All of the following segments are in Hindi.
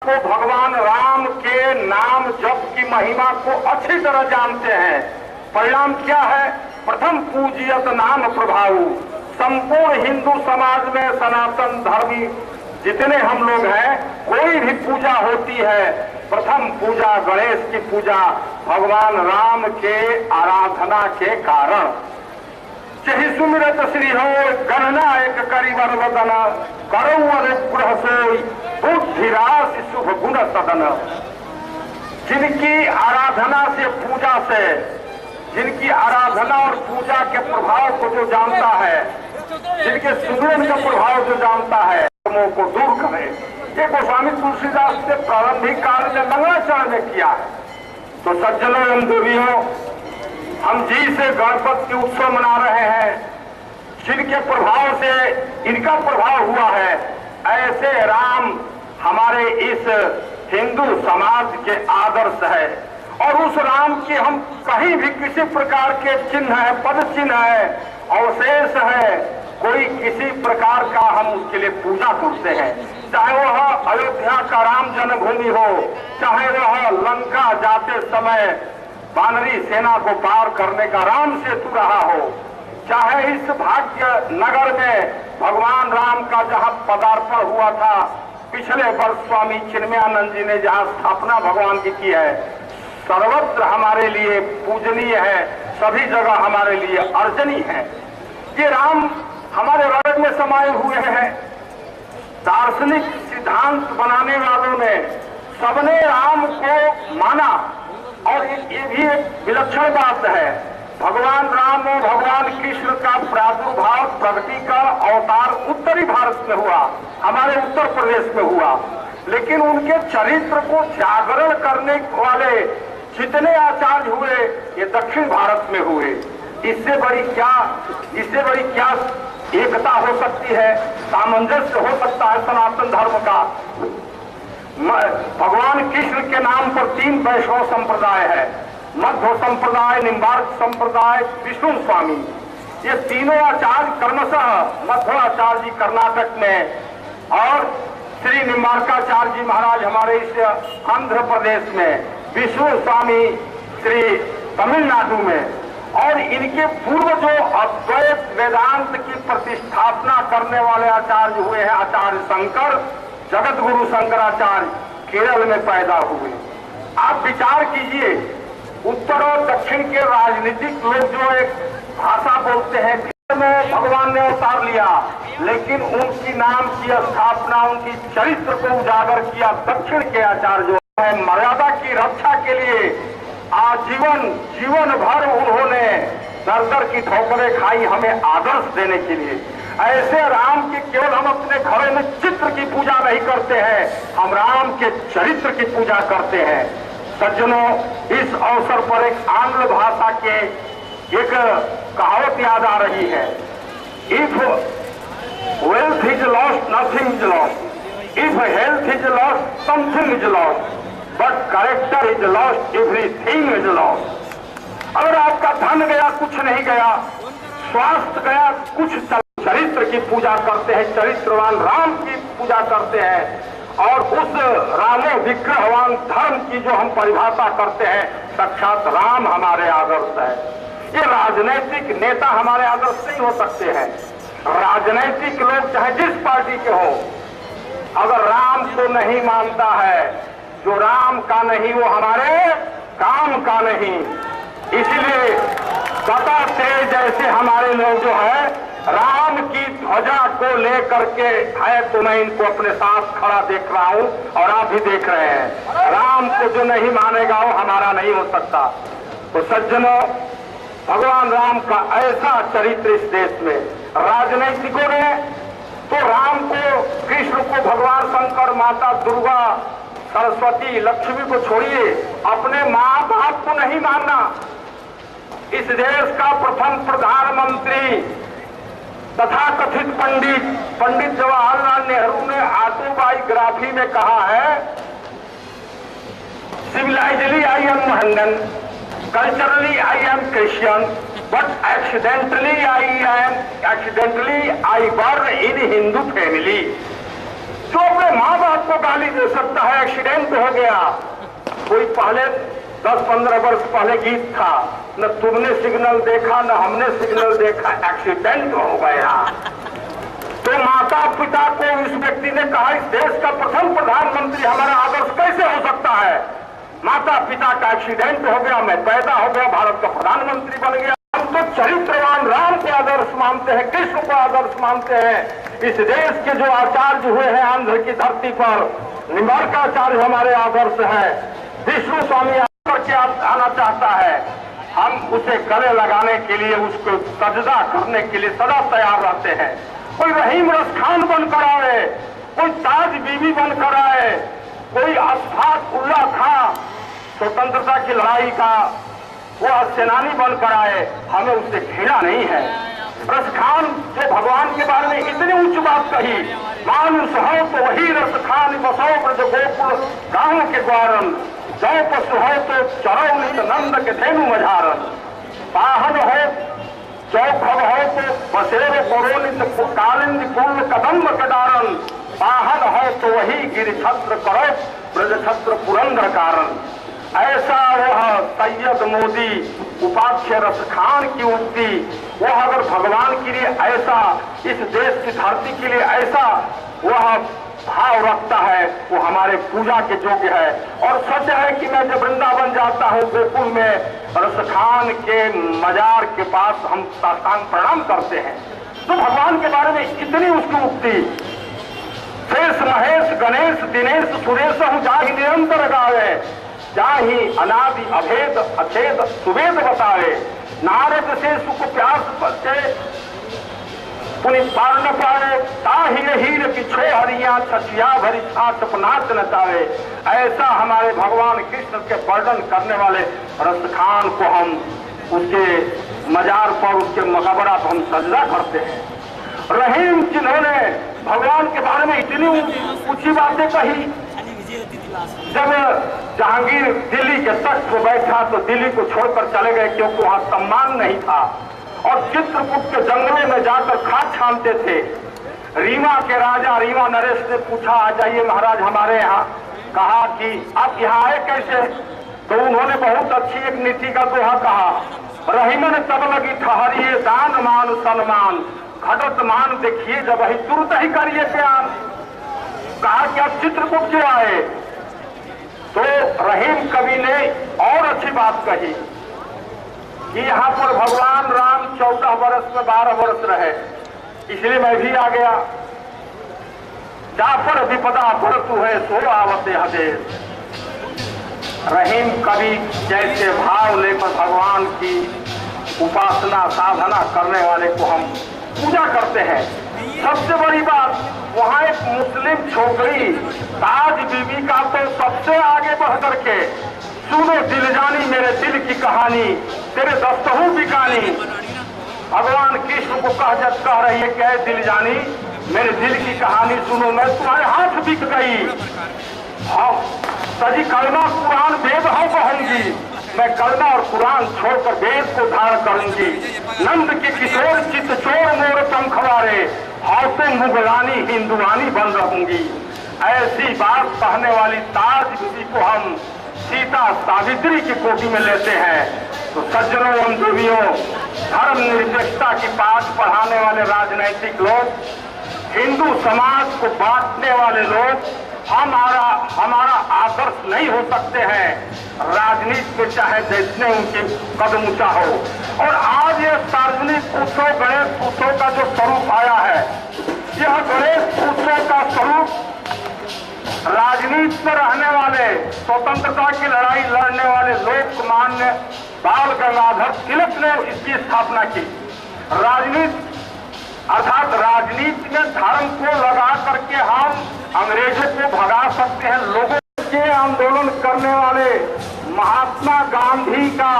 को भगवान राम के नाम जप की महिमा को अच्छी तरह जानते हैं। परिणाम क्या है? प्रथम पूजियत नाम प्रभाव। संपूर्ण हिंदू समाज में सनातन धर्मी जितने हम लोग हैं, कोई भी पूजा होती है, प्रथम पूजा गणेश की पूजा भगवान राम के आराधना के कारण। चहि सुमिरत श्री हो गणना एक करिवर वदन, करो अनुग्रह सोई बुद्धिरास शुभ गुण सदन। जिनकी आराधना से, पूजा से, जिनकी आराधना और पूजा के प्रभाव को जो जानता है, जिनके सुमिरन का प्रभाव जो जानता है, को दूर करे। ये गोस्वामी तुलसीदास ने प्रारंभिक काल में मंगलाचरण में किया है। तो सज्जनों एवं देवियों, हम जी से गणपति उत्सव मना रहे हैं, जिनके प्रभाव से इनका प्रभाव हुआ है, ऐसे राम हमारे इस हिंदू समाज के आदर्श है। और उस राम की हम कहीं भी किसी प्रकार के चिन्ह है, पद चिन्ह है, अवशेष है, कोई किसी प्रकार का हम उसके लिए पूजा करते हैं। चाहे वह अयोध्या का राम जन्मभूमि हो, चाहे वह लंका जाते समय वानरी सेना को पार करने का राम सेतु रहा हो, चाहे इस भाग्य नगर में भगवान राम का जहां पदार्पण हुआ था, पिछले वर्ष स्वामी चिन्मयानंद जी ने जहां स्थापना भगवान की है, सर्वत्र हमारे लिए पूजनीय है, सभी जगह हमारे लिए अर्जनीय है। ये राम हमारे हृदय में समाये हुए हैं। दार्शनिक सिद्धांत बनाने वालों ने सबने राम को माना। और ये भी एक विलक्षण बात है, भगवान राम और भगवान कृष्ण का प्रादुर्भाव, प्रगति का अवतार उत्तरी भारत में हुआ, हमारे उत्तर प्रदेश में हुआ, लेकिन उनके चरित्र को जागरण करने वाले जितने आचार्य हुए, ये दक्षिण भारत में हुए। इससे बड़ी क्या एकता हो सकती है, सामंजस्य हो सकता है स्वामीनाथन धर्म का। भगवान कृष्ण के नाम पर 3 वैष्णव संप्रदाय है, मध्व संप्रदाय, निम्बार्क संप्रदाय, विष्णु स्वामी। ये तीनों आचार्य क्रमशः मध्वाचार्य जी कर्नाटक में और श्री निम्बार्काचार्य जी महाराज हमारे इस आंध्र प्रदेश में, विष्णु स्वामी श्री तमिलनाडु में, और इनके पूर्व जो अद्वैत वेदांत की प्रतिष्ठापना करने वाले आचार्य हुए हैं, आचार्य शंकर, जगत गुरु शंकराचार्य, केरल में पैदा हुए। आप विचार कीजिए, उत्तर और दक्षिण के राजनीतिक लोग जो एक भाषा बोलते हैं, में भगवान ने अवतार लिया, लेकिन उनकी नाम की स्थापना, उनकी चरित्र को उजागर किया दक्षिण के आचार्य जो है। मर्यादा की रक्षा के लिए जीवन भर उन्होंने दर की ठोकरें खाई, हमें आदर्श देने के लिए। ऐसे राम की केवल हम अपने घरों में चित्र की पूजा नहीं करते हैं, हम राम के चरित्र की पूजा करते हैं। सज्जनों, इस अवसर पर एक आंग्ल भाषा के एक कहावत याद आ रही है, if wealth is lost nothing is lost, if health is lost something is lost, but character is lost everything is lost. अगर आपका धन गया कुछ नहीं गया, स्वास्थ्य गया कुछ, चरित्र की पूजा करते हैं, चरित्रवान राम की पूजा करते हैं, और उस रामो विग्रहवान धर्म की जो हम परिभाषा करते हैं, साक्षात राम हमारे आदर्श है। ये राजनैतिक नेता हमारे आदर्श नहीं हो सकते हैं। राजनैतिक लोग चाहे जिस पार्टी के हो, अगर राम को नहीं मानता है, जो राम का नहीं वो हमारे काम का नहीं। इसलिए सता तेज जैसे हमारे लोग जो है राम की ध्वजा को लेकर के है, तो मैं इनको अपने साथ खड़ा देख रहा हूं और आप भी देख रहे हैं। राम को जो नहीं मानेगा वो हमारा नहीं हो सकता। तो सज्जनों, भगवान राम का ऐसा चरित्र इस देश में, राजनैतिकों ने तो राम को, कृष्ण को, भगवान शंकर, माता दुर्गा, सरस्वती, लक्ष्मी को छोड़िए, अपने माँ बाप को नहीं मानना। इस देश का प्रथम प्रधानमंत्री तथा कथित पंडित जवाहरलाल नेहरू ने ऑटोबायोग्राफी में कहा है, civilisationally I am Mohammedan, culturally I am Christian, but accidentally I burn in Hindu family. जो अपने माँ बाप को गाली दे सकता है, एक्सीडेंट हो गया। कोई पहले 10-15 वर्ष पहले गीत था, न तुमने सिग्नल देखा न हमने सिग्नल देखा, एक्सीडेंट हो गया। तो माता पिता को इस व्यक्ति ने कहा, इस देश का प्रथम प्रधानमंत्री हमारा आदर्श कैसे हो सकता है? माता पिता का एक्सीडेंट हो गया, मैं पैदा हो गया, भारत का प्रधानमंत्री बन गया। हम तो चरित्रवान राम को आदर्श मानते हैं, कृष्ण को आदर्श मानते हैं। इस देश के जो आचार्य हुए हैं आंध्र की धरती पर, निम्बार्काचार्य हमारे आदर्श है। विष्णु स्वामी के आना चाहता है, हम उसे गले लगाने के लिए, उसको सजदा करने के लिए सदा तैयार रहते हैं। कोई रहीम रस खान बनकर आए, कोई ताज बीबी बनकर आए, कोई अशफाक उल्ला खां स्वतंत्रता की लड़ाई का वो सेनानी बनकर आए, हमें उससे घृणा नहीं है। रस खान जो भगवान के बारे में इतनी ऊंची बात कही, मानुष हो तो वही रस खान, बसो ब्रज गोकुल गांव के ग्वारन, जौ पशु हो तो चरो नित नंद के धेनु मझारन, पाहन हो चौखब हो तो बसेरो करोनित कालिंद कुल कदम्ब कदारन, पाहन हो तो वही गिर छत्र करो ब्रज छत्र पुरंदर कारण। ऐसा वह सैयद मोदी उपाध्याय रस खान की उक्ति, वह अगर भगवान के लिए ऐसा, इस देश की धरती के लिए ऐसा वह भाव रखता है, वो हमारे पूजा के योग्य है। और सच है कि मैं जब वृंदावन जाता हूँ, गोकुल में रस खान के मजार के पास हम साष्टांग प्रणाम करते हैं, तो भगवान के बारे में इतनी उसकी उक्ति, शेष महेश गणेश दिनेश सुरेश हूँ जाहि निरंतर गावे, जाहि अनादि अभेद अछेद सुवेद बतावे, नारद से सुख प्यास बचे पुनि पार न पाए, ताहिर हीर पिछो हरिया छछिया भरी छाछ नाच नचावे। ऐसा हमारे भगवान कृष्ण के वर्णन करने वाले रस खान को हम उसके मजार पर, उसके मकबरा पर हम सजदा करते हैं। रहीम जिन्होंने भगवान के बारे में इतनी ऊंची बातें कही, जब जहांगीर दिल्ली के तख्त पर बैठा तो दिल्ली को छोड़कर चले गए, क्योंकि वहां सम्मान नहीं था, और चित्रकूट के जंगलों में जाकर खाद छानते थे। रीवा के राजा रीवा नरेश ने पूछा, आ जाइए महाराज हमारे यहाँ। कहा कि आप यहाँ आए कैसे? तो उन्होंने बहुत अच्छी एक नीति का दोहा कहा, रहीमन तब लगी ठहरिए दान मान सन्मान, घटत मान देखिए जब ही तुरंत ही करिए प्यार। कहा कि आप चित्रकूट क्यों आए? तो रहीम कवि ने और अच्छी बात कही कि यहाँ पर भगवान राम 14 वर्ष में 12 वर्ष रहे, इसलिए मैं भी आ गया। जाफर विपदा भरतु है सो आवते हदेश। रहीम कवि जैसे भाव लेकर भगवान की उपासना साधना करने वाले को हम पूजा करते हैं। सबसे बड़ी बात, वहाँ एक मुस्लिम छोकरी ताज बीबी का तो सबसे आगे बढ़ करके, सुनो दिल जानी मेरे दिल की कहानी, तेरे दस्तहू बिकानी। भगवान कृष्ण को कह रही है कि दिल जानी मेरे दिल की कहानी सुनो, मैं तुम्हारे हाथ बिक गई। हाँ सजी कलमा कुरान वेद हो कहूंगी, मैं कलमा और कुरान छोड़कर वेद को धारण करूंगी। नंद के किशोर चित चोर मोर पंखवारे, हाथों मुगलानी हिंदुआनी बन रहूंगी। ऐसी बात कहने वाली ताज बीबी को हम सीता सावित्री की कोटि में लेते हैं। तो सज्जनों एवं देवियों, धर्म निरपेक्षता की पाठ पढ़ाने वाले राजनैतिक लोग, हिंदू समाज को बांटने वाले लोग हमारा आदर्श नहीं हो सकते हैं। राजनीति में चाहे जितने उनके कदम ऊंचा हो। और आज ये सार्वजनिक उत्सव गणेश उत्सव का जो स्वरूप आया है, यह गणेश उत्सव का स्वरूप राजनीति में रहने वाले, स्वतंत्रता की लड़ाई लड़ने वाले लोकमान्य बाल गंगाधर तिलक ने इसकी स्थापना की। राजनीति अर्थात राजनीति में धर्म को लगा करके हम अंग्रेजों को भगा सकते हैं। लोगों के आंदोलन करने वाले महात्मा गांधी का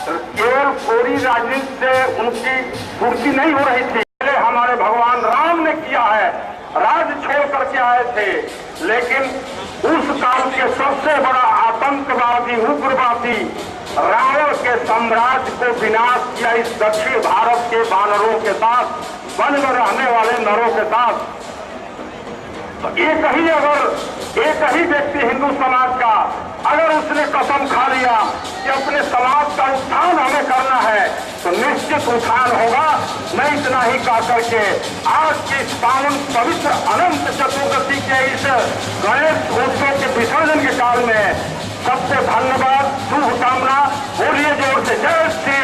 केवल कोरी राजनीति से उनकी पूर्ति नहीं हो रही थी। पहले हमारे भगवान राम ने किया है, राज छोड़ करके आए थे, लेकिन उस काल के सबसे बड़ा आतंकवादी उग्रवादी रावण के साम्राज्य को विनाश किया इस दक्षिण भारत के बानरों के साथ, वन में रहने वाले नरों के साथ। तो एक ही व्यक्ति हिंदू समाज का अगर उसने कसम खा लिया कि अपने समाज का उत्थान हमें करना है तो निश्चित उत्थान होगा। मैं इतना ही कह करके आज की इस पावन पवित्र अनंत चतुर्दशी के इस गणेश उत्सव के विसर्जन के काल में सबसे धन्यवाद, शुभकामना, बोलिए जोर से जय श्री